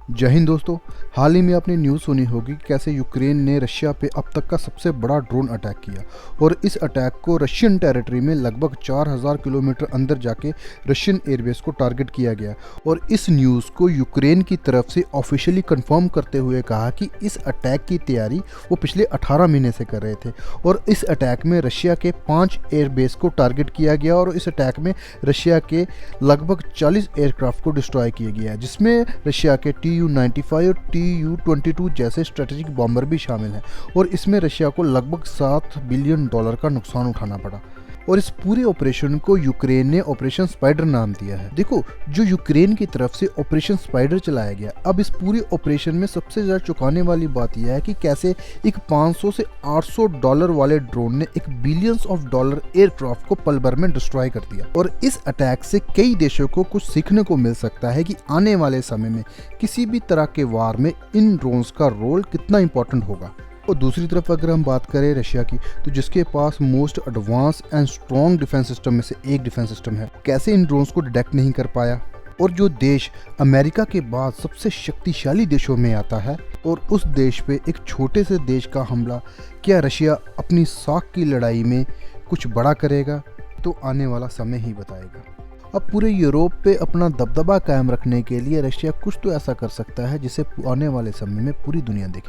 जय हिंद दोस्तों। हाल ही में आपने न्यूज़ सुनी होगी कि कैसे यूक्रेन ने रशिया पे अब तक का सबसे बड़ा ड्रोन अटैक किया और इस अटैक को रशियन टेरिटरी में लगभग 4000 किलोमीटर अंदर जाके रशियन एयरबेस को टारगेट किया गया। और इस न्यूज़ को यूक्रेन की तरफ से ऑफिशियली कंफर्म करते हुए कहा कि इस अटैक की तैयारी वो पिछले 18 महीने से कर रहे थे और इस अटैक में रशिया के 5 एयरबेस को टारगेट किया गया और इस अटैक में रशिया के लगभग 40 एयरक्राफ्ट को डिस्ट्रॉय किया गया, जिसमें रशिया के Tu-95 और Tu-22 जैसे स्ट्रेटेजिक बॉम्बर भी शामिल हैं और इसमें रशिया को लगभग $7 बिलियन का नुकसान उठाना पड़ा। और इस पूरे ऑपरेशन को यूक्रेन ने ऑपरेशन स्पाइडर नाम दिया है। देखो, जो यूक्रेन की तरफ से ऑपरेशन स्पाइडर चलाया गया, अब इस पूरे ऑपरेशन में सबसे ज़्यादा चौंकाने वाली बात यह है कि कैसे एक $500 से $800 वाले ड्रोन ने एक बिलियंस ऑफ डॉलर एयरक्राफ्ट को पल भर में डिस्ट्रॉय कर दिया। और इस अटैक से कई देशों को कुछ सीखने को मिल सकता है कि आने वाले समय में किसी भी तरह के वार में इन ड्रोन्स का रोल कितना इंपॉर्टेंट होगा। और दूसरी तरफ अगर हम बात करें रशिया की, तो जिसके पास most advance and strong defence system में से एक डिफेंस सिस्टम है, कैसे इन ड्रोन्स को डिटेक्ट नहीं कर पाया। और जो देश अमेरिका के बाद सबसे शक्तिशाली देशों में आता है और उस देश पे एक छोटे से देश का हमला, क्या रशिया अपनी साख की लड़ाई में कुछ बड़ा करेगा, तो आने वाला समय ही बताएगा। अब पूरे यूरोप पे अपना दबदबा कायम रखने के लिए रशिया कुछ तो ऐसा कर सकता है जिसे आने वाले समय में पूरी दुनिया देखेगी।